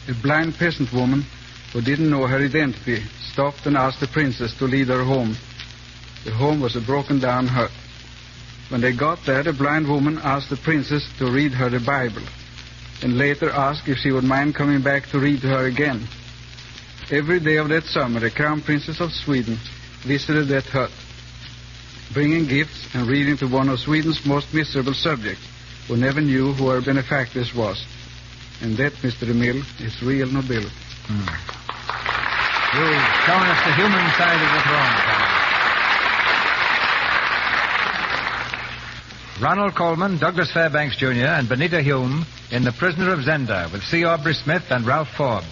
A blind peasant woman who didn't know her identity stopped and asked the princess to lead her home. The home was a broken-down hut. When they got there, the blind woman asked the princess to read her the Bible, and later asked if she would mind coming back to read to her again. Every day of that summer, the Crown Princess of Sweden visited that hut, bringing gifts and reading to one of Sweden's most miserable subjects, who never knew who her benefactress was. And that, Mr. DeMille, is real nobility. You've shown us the human side of the throne, Colonel. Ronald Coleman, Douglas Fairbanks Jr., and Benita Hume in The Prisoner of Zenda with C. Aubrey Smith and Ralph Forbes.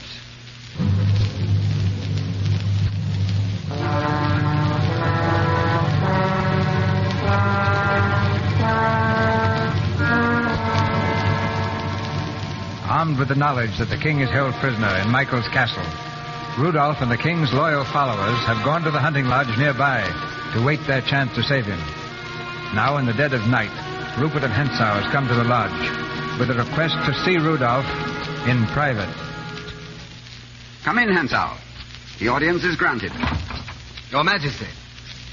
Armed with the knowledge that the king is held prisoner in Michael's castle, Rudolph and the king's loyal followers have gone to the hunting lodge nearby to wait their chance to save him. Now, in the dead of night, Rupert and Hensau has come to the lodge with a request to see Rudolph in private. Come in, Hensau. The audience is granted. Your Majesty,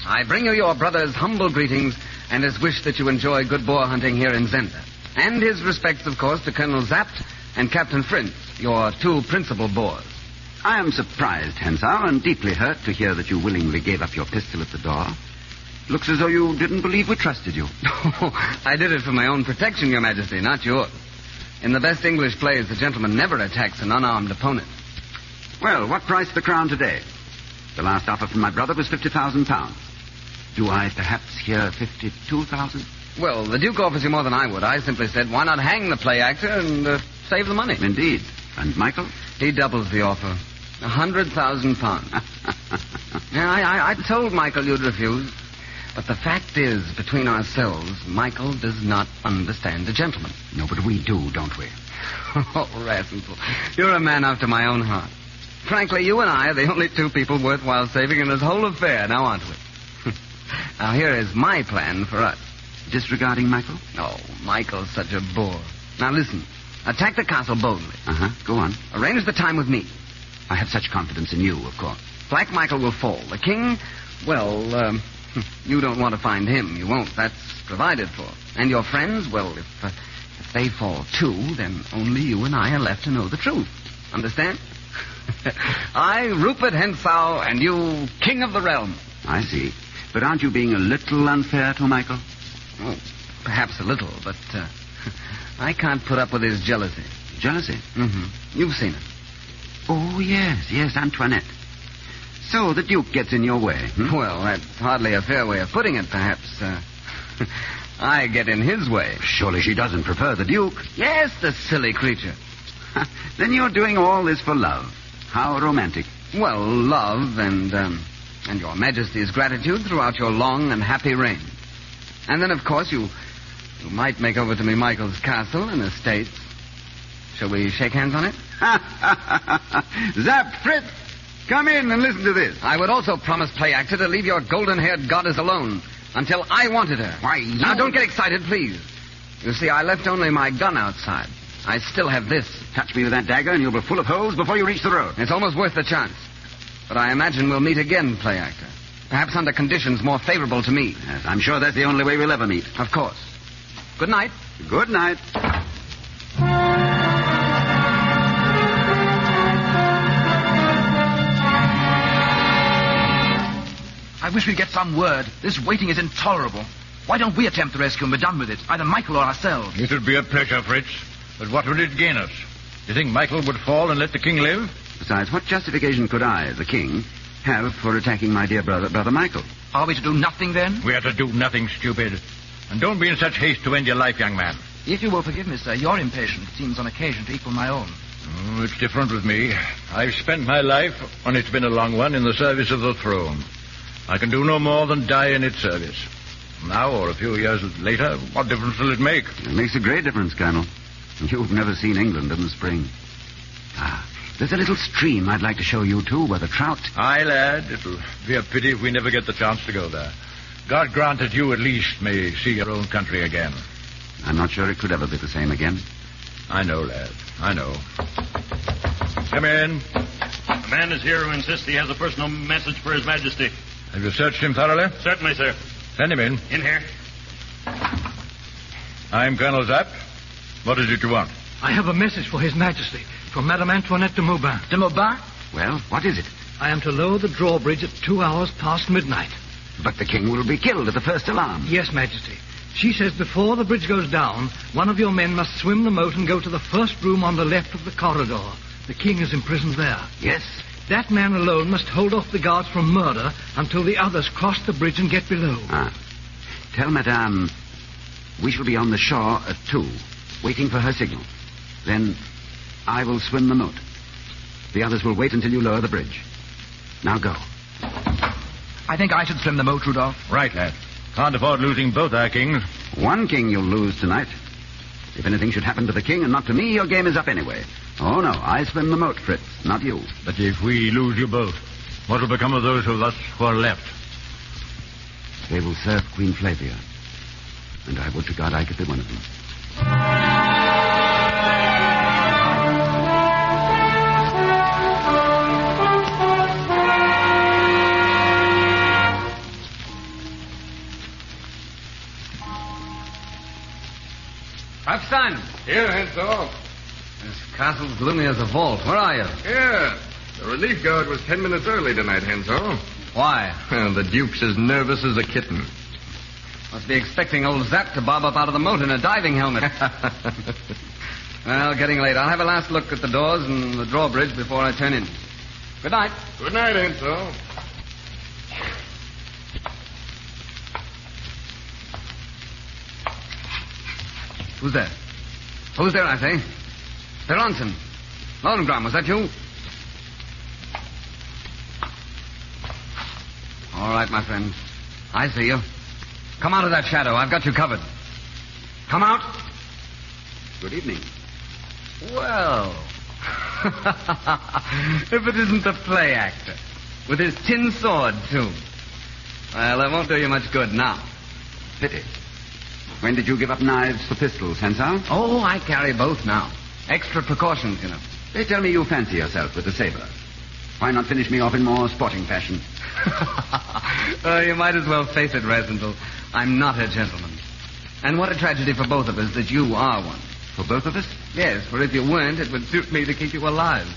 I bring you your brother's humble greetings and his wish that you enjoy good boar hunting here in Zenda. And his respects, of course, to Colonel Zapt and Captain Frintz, your two principal boars. I am surprised, Hensau, and deeply hurt to hear that you willingly gave up your pistol at the door. Looks as though you didn't believe we trusted you. I did it for my own protection, Your Majesty, not yours. In the best English plays, the gentleman never attacks an unarmed opponent. Well, what price the crown today? The last offer from my brother was £50,000. Do I perhaps hear 52,000? Well, the Duke offers you more than I would. I simply said, why not hang the play actor and save the money? Indeed. And Michael? He doubles the offer. £100,000. I told Michael you'd refuse. But the fact is, between ourselves, Michael does not understand a gentleman. No, but we do, don't we? Oh, Rassenthal, you're a man after my own heart. Frankly, you and I are the only two people worthwhile saving in this whole affair, now aren't we? Now, here is my plan for us. Disregarding Michael? Oh, Michael's such a bore. Now, listen. Attack the castle boldly. Go on. Arrange the time with me. I have such confidence in you, of course. Black Michael will fall. The king, well, you don't want to find him. You won't. That's provided for. And your friends, well, if they fall too, then only you and I are left to know the truth. Understand? I, Rupert Hensau, and you, king of the realm. I see. But aren't you being a little unfair to Michael? Oh, perhaps a little, but I can't put up with his jealousy. Jealousy? Mm-hmm. You've seen it. Oh, yes, Antoinette. So the Duke gets in your way. Well, that's hardly a fair way of putting it, perhaps. I get in his way. Surely she doesn't prefer the Duke. Yes, the silly creature. Then you're doing all this for love. How romantic. Well, love and your Majesty's gratitude throughout your long and happy reign. And then, of course, you might make over to me Michael's castle and estates. Shall we shake hands on it? Zap, Fritz, come in and listen to this. I would also promise, play actor, to leave your golden-haired goddess alone until I wanted her. Why, Now, don't get excited, please. You see, I left only my gun outside. I still have this. Touch me with that dagger and you'll be full of holes before you reach the road. It's almost worth the chance. But I imagine we'll meet again, play actor. Perhaps under conditions more favorable to me. Yes, I'm sure that's the only way we'll ever meet. Of course. Good night. Good night. I wish we'd get some word. This waiting is intolerable. Why don't we attempt the rescue and be done with it? Either Michael or ourselves. It would be a pleasure, Fritz. But what would it gain us? You think Michael would fall and let the king live? Besides, what justification could I, the king, have for attacking my dear brother Michael? Are we to do nothing, then? We are to do nothing, stupid. And don't be in such haste to end your life, young man. If you will forgive me, sir, your impatience seems on occasion to equal my own. Oh, it's different with me. I've spent my life, and it's been a long one, in the service of the throne. I can do no more than die in its service. Now, or a few years later, what difference will it make? It makes a great difference, Colonel. You've never seen England in the spring. There's a little stream I'd like to show you, too, where the trout... Aye, lad. It'll be a pity if we never get the chance to go there. God grant that you at least may see your own country again. I'm not sure it could ever be the same again. I know, lad. I know. Come in. The man is here who insists he has a personal message for His Majesty. Have you searched him thoroughly? Certainly, sir. Send him in. In here. I'm Colonel Zapp. What is it you want? I have a message for His Majesty from Madame Antoinette de Maubin. De Maubin? Well, what is it? I am to lower the drawbridge at 2 hours past midnight. But the king will be killed at the first alarm. Yes, Majesty. She says before the bridge goes down, one of your men must swim the moat and go to the first room on the left of the corridor. The king is imprisoned there. Yes? That man alone must hold off the guards from murder until the others cross the bridge and get below. Tell Madame We shall be on the shore at 2, waiting for her signal. Then I will swim the moat. The others will wait until you lower the bridge. Now go. I think I should swim the moat, Rudolph. Right, lad. Can't afford losing both our kings. One king you'll lose tonight. If anything should happen to the king and not to me, your game is up anyway. Oh, no, I swim the moat, Fritz, not you. But if we lose you both, what will become of those of us who are left? They will serve Queen Flavia. And I would to God I could be one of them. Epstein! Here, Henzo. This castle's gloomy as a vault. Where are you? Here. The relief guard was 10 minutes early tonight, Henzo. Why? Well, the Duke's as nervous as a kitten. Must be expecting old Zap to bob up out of the moat in a diving helmet. Well, getting late. I'll have a last look at the doors and the drawbridge before I turn in. Good night. Good night, Henzo. Who's there? Who's there, I say? Beronson. Lohengrin, was that you? All right, my friend. I see you. Come out of that shadow. I've got you covered. Come out. Good evening. Well, if it isn't the play actor. With his tin sword, too. Well, that won't do you much good now. Pity. When did you give up knives for pistols, Hensau? Oh, I carry both now. Extra precautions, you know. They tell me you fancy yourself with the saber. Why not finish me off in more sporting fashion? You might as well face it, Rasendal. I'm not a gentleman. And what a tragedy for both of us that you are one. For both of us? Yes, for if you weren't, it would suit me to keep you alive.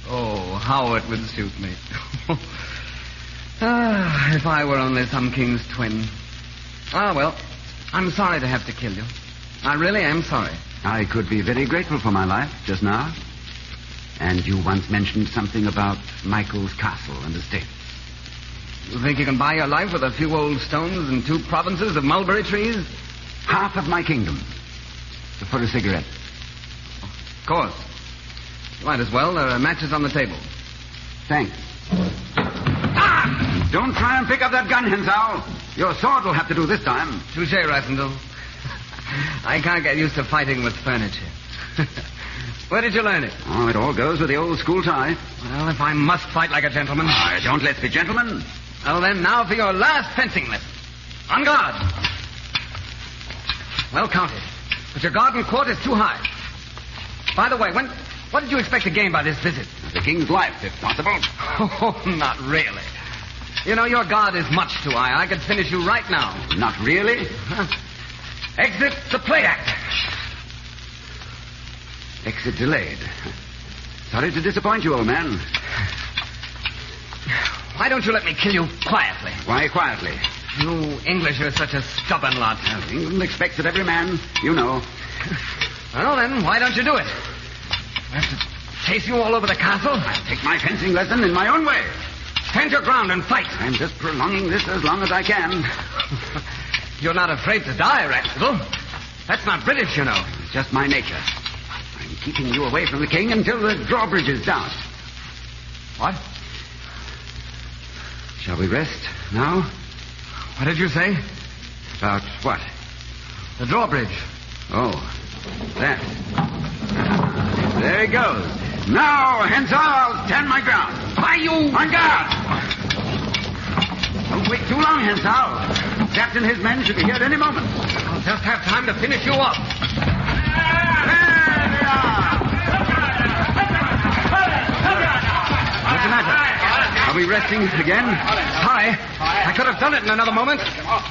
Oh, how it would suit me. If I were only some king's twin. Ah, well, I'm sorry to have to kill you. I really am sorry. I could be very grateful for my life just now. And you once mentioned something about Michael's castle and estate. You think you can buy your life with a few old stones and 2 provinces of mulberry trees? Half of my kingdom. For a cigarette. Of course. You might as well. There are matches on the table. Thanks. Ah! Don't try and pick up that gun, Hensau. Your sword will have to do this time. Touche, Rasendal. I can't get used to fighting with furniture. Where did you learn it? Oh, it all goes with the old school tie. Well, if I must fight like a gentleman... Don't let's be gentlemen. Well, then, now for your last fencing lesson. On guard. Well counted. But your garden court is too high. By the way, what did you expect to gain by this visit? The king's life, if possible. Oh, not really. You know, your guard is much too high. I could finish you right now. Not really? Exit the play act. Exit delayed. Sorry to disappoint you, old man. Why don't you let me kill you quietly? Why quietly? You English are such a stubborn lot. England expects of every man, you know. Well, then, why don't you do it? I have to chase you all over the castle? I'll take my fencing lesson in my own way. Stand your ground and fight. I'm just prolonging this as long as I can. You're not afraid to die, Rascal. That's not British, you know. It's just my nature. I'm keeping you away from the king until the drawbridge is down. What? Shall we rest now? What did you say? About what? The drawbridge. Oh, that. There he goes. Now, Hensau, I'll stand my ground. Why, you... On guard! Don't wait too long, Hensau. Captain and his men should be here at any moment. I'll just have time to finish you off. There they are! What's the matter? Are we resting again? Sorry. I could have done it in another moment,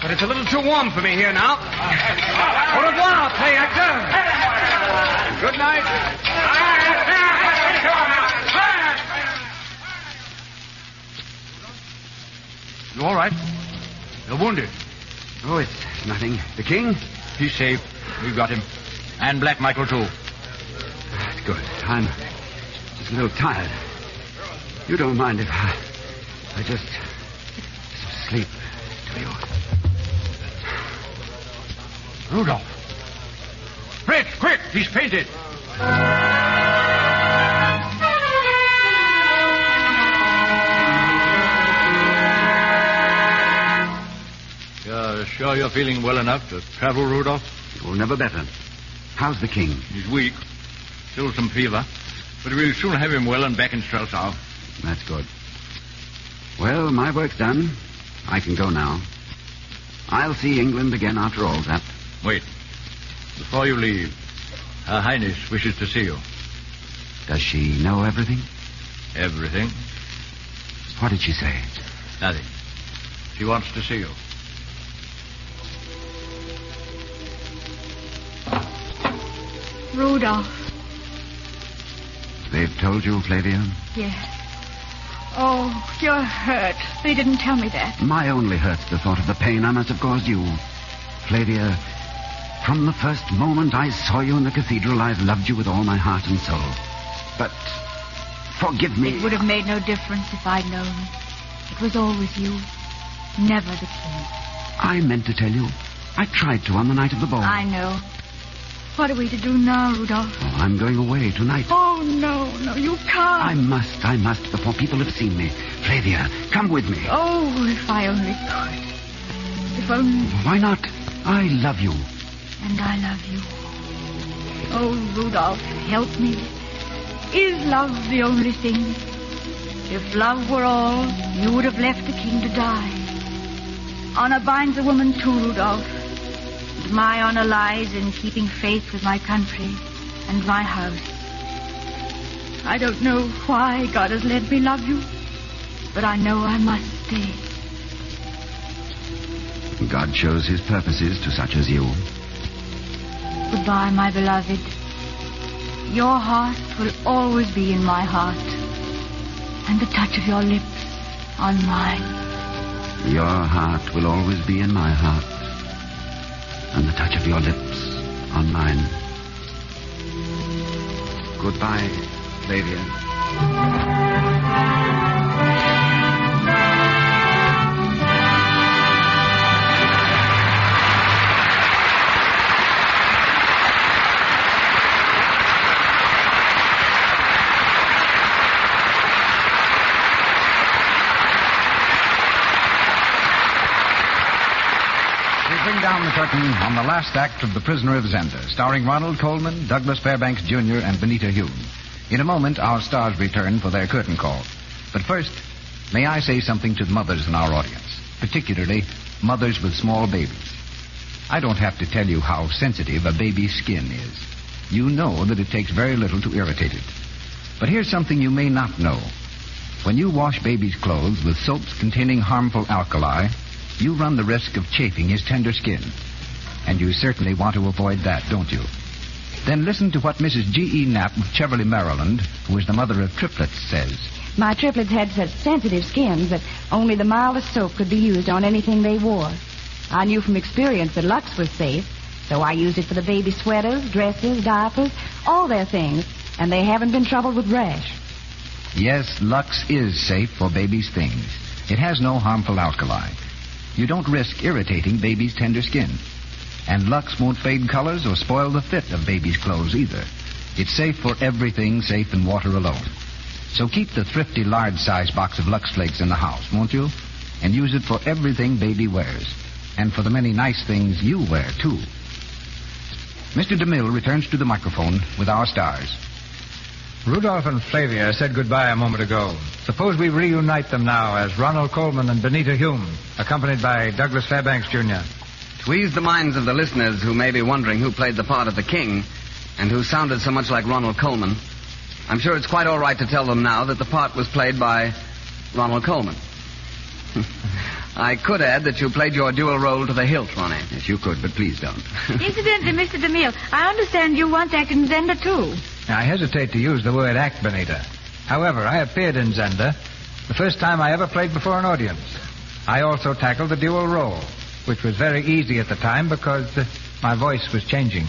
but it's a little too warm for me here now. Au revoir, play actor. Good night. You all right? You're wounded. Oh, it's nothing. The king? He's safe. We've got him. And Black Michael, too. That's good. I'm just a little tired. You don't mind if I just sleep, do you? Rudolph, Quick, quick! He's painted. You're sure you're feeling well enough to travel, Rudolph? Oh, never better. How's the king? He's weak. Still some fever. But we'll soon have him well and back in Strelsau. That's good. Well, my work's done. I can go now. I'll see England again after all that. Wait. Before you leave, Her Highness wishes to see you. Does she know everything? Everything? What did she say? Nothing. She wants to see you. Rudolph. They've told you, Flavia? Yes. Oh, you're hurt. They didn't tell me that. My only hurt's the thought of the pain I must have caused you. Flavia, from the first moment I saw you in the cathedral, I've loved you with all my heart and soul. But forgive me. It would have made no difference if I'd known. It was always you, never the king. I meant to tell you. I tried to on the night of the ball. I know. What are we to do now, Rudolph? Oh, I'm going away tonight. Oh, no, you can't. I must, before people have seen me. Flavia, come with me. Oh, if I only could. If only... Why not? I love you. And I love you. Oh, Rudolph, help me. Is love the only thing? If love were all, you would have left the king to die. Honor binds a woman too, Rudolph. And my honor lies in keeping faith with my country and my house. I don't know why God has let me love you, but I know I must stay. God shows his purposes to such as you. Goodbye, my beloved. Your heart will always be in my heart, and the touch of your lips on mine. Your heart will always be in my heart, and the touch of your lips on mine. Goodbye, Flavia. Down the curtain on the last act of The Prisoner of Zenda, starring Ronald Colman, Douglas Fairbanks Jr., and Benita Hume. In a moment, our stars return for their curtain call. But first, may I say something to the mothers in our audience, particularly mothers with small babies. I don't have to tell you how sensitive a baby's skin is. You know that it takes very little to irritate it. But here's something you may not know. When you wash baby's clothes with soaps containing harmful alkali, you run the risk of chafing his tender skin. And you certainly want to avoid that, don't you? Then listen to what Mrs. G.E. Knapp of Cheverly, Maryland, who is the mother of triplets, says. My triplets had such sensitive skins that only the mildest soap could be used on anything they wore. I knew from experience that Lux was safe, so I used it for the baby sweaters, dresses, diapers, all their things, and they haven't been troubled with rash. Yes, Lux is safe for baby's things. It has no harmful alkali. You don't risk irritating baby's tender skin. And Lux won't fade colors or spoil the fit of baby's clothes either. It's safe for everything safe in water alone. So keep the thrifty large-size box of Lux Flakes in the house, won't you? And use it for everything baby wears. And for the many nice things you wear, too. Mr. DeMille returns to the microphone with our stars. Rudolph and Flavia said goodbye a moment ago. Suppose we reunite them now as Ronald Colman and Benita Hume, accompanied by Douglas Fairbanks Jr. To ease the minds of the listeners who may be wondering who played the part of the king and who sounded so much like Ronald Colman, I'm sure it's quite all right to tell them now that the part was played by Ronald Colman. I could add that you played your dual role to the hilt, Ronnie. Yes, you could, but please don't. Incidentally, Mr. DeMille, I understand you once acted in Zenda, too. I hesitate to use the word act, Benita. However, I appeared in Zenda the first time I ever played before an audience. I also tackled the dual role, which was very easy at the time because my voice was changing.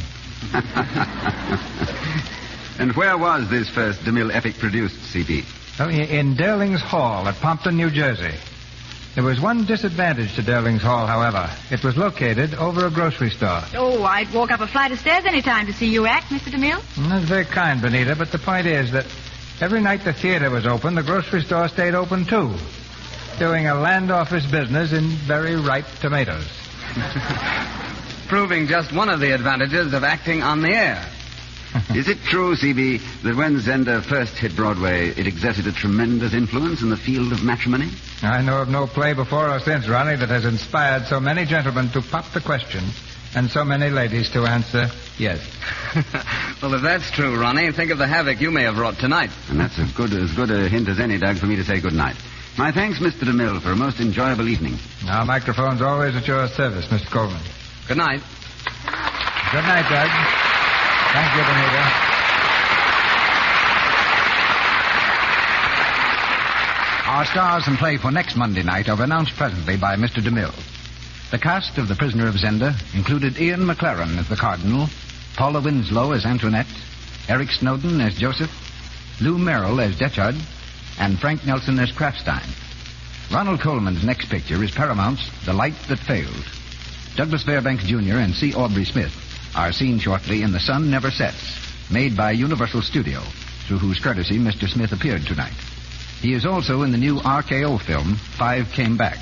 And where was this first DeMille epic produced, C.B.? Oh, in Derling's Hall at Pompton, New Jersey. There was one disadvantage to Derling's Hall, however. It was located over a grocery store. Oh, I'd walk up a flight of stairs any time to see you act, Mr. DeMille. That's very kind, Benita, but the point is that every night the theater was open, the grocery store stayed open, too, doing a land office business in very ripe tomatoes. Proving just one of the advantages of acting on the air. Is it true, C.B., that when Zenda first hit Broadway, it exerted a tremendous influence in the field of matrimony? I know of no play before or since, Ronnie, that has inspired so many gentlemen to pop the question and so many ladies to answer yes. Well, if that's true, Ronnie, think of the havoc you may have wrought tonight. And that's as good a hint as any, Doug, for me to say good night. My thanks, Mr. DeMille, for a most enjoyable evening. Our microphone's always at your service, Mr. Coleman. Good night. Good night, Doug. Thank you, Benita. Our stars and play for next Monday night are announced presently by Mr. DeMille. The cast of The Prisoner of Zenda included Ian McLaren as the Cardinal, Paula Winslow as Antoinette, Eric Snowden as Joseph, Lou Merrill as Detchard, and Frank Nelson as Kraftstein. Ronald Coleman's next picture is Paramount's The Light That Failed. Douglas Fairbanks Jr. and C. Aubrey Smith are seen shortly in The Sun Never Sets, made by Universal Studio, through whose courtesy Mr. Smith appeared tonight. He is also in the new RKO film, Five Came Back.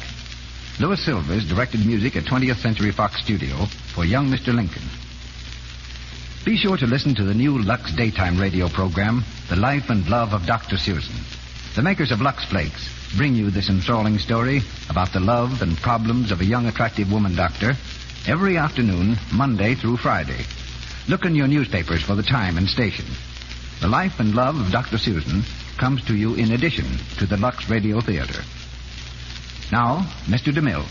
Louis Silvers directed music at 20th Century Fox Studio for Young Mr. Lincoln. Be sure to listen to the new Lux daytime radio program, The Life and Love of Dr. Susan. The makers of Lux Flakes bring you this enthralling story about the love and problems of a young, attractive woman doctor every afternoon, Monday through Friday. Look in your newspapers for the time and station. The Life and Love of Dr. Susan comes to you in addition to the Lux Radio Theater. Now, Mr. DeMille.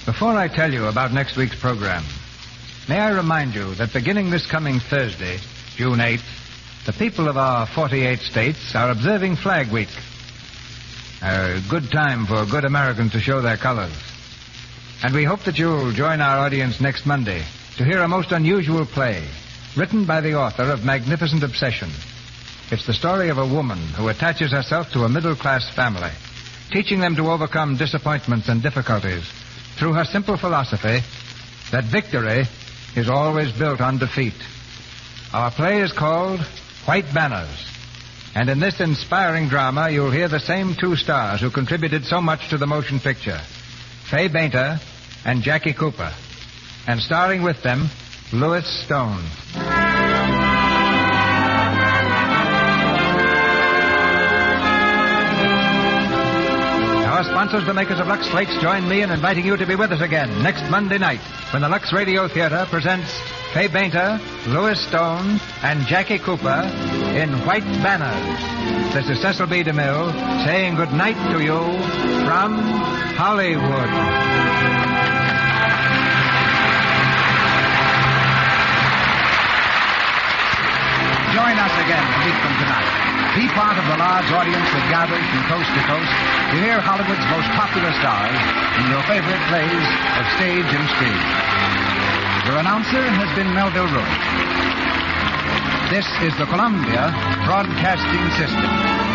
Before I tell you about next week's program, may I remind you that beginning this coming Thursday, June 8th, the people of our 48 states are observing Flag Week. A good time for good Americans to show their colors. And we hope that you'll join our audience next Monday to hear a most unusual play written by the author of Magnificent Obsession. It's the story of a woman who attaches herself to a middle-class family, teaching them to overcome disappointments and difficulties through her simple philosophy that victory is always built on defeat. Our play is called White Banners. And in this inspiring drama, you'll hear the same two stars who contributed so much to the motion picture, Fay Bainter and Jackie Cooper. And starring with them, Louis Stone. Our sponsors, the makers of Lux Flakes, join me in inviting you to be with us again next Monday night when the Lux Radio Theater presents Fay Bainter, Louis Stone, and Jackie Cooper in White Banners. This is Cecil B. DeMille saying good night to you from Hollywood. Join us again a week from tonight. Be part of the large audience that gathers from coast to coast to hear Hollywood's most popular stars in your favorite plays of stage and screen. Your announcer has been Melville Roach. This is the Columbia Broadcasting System.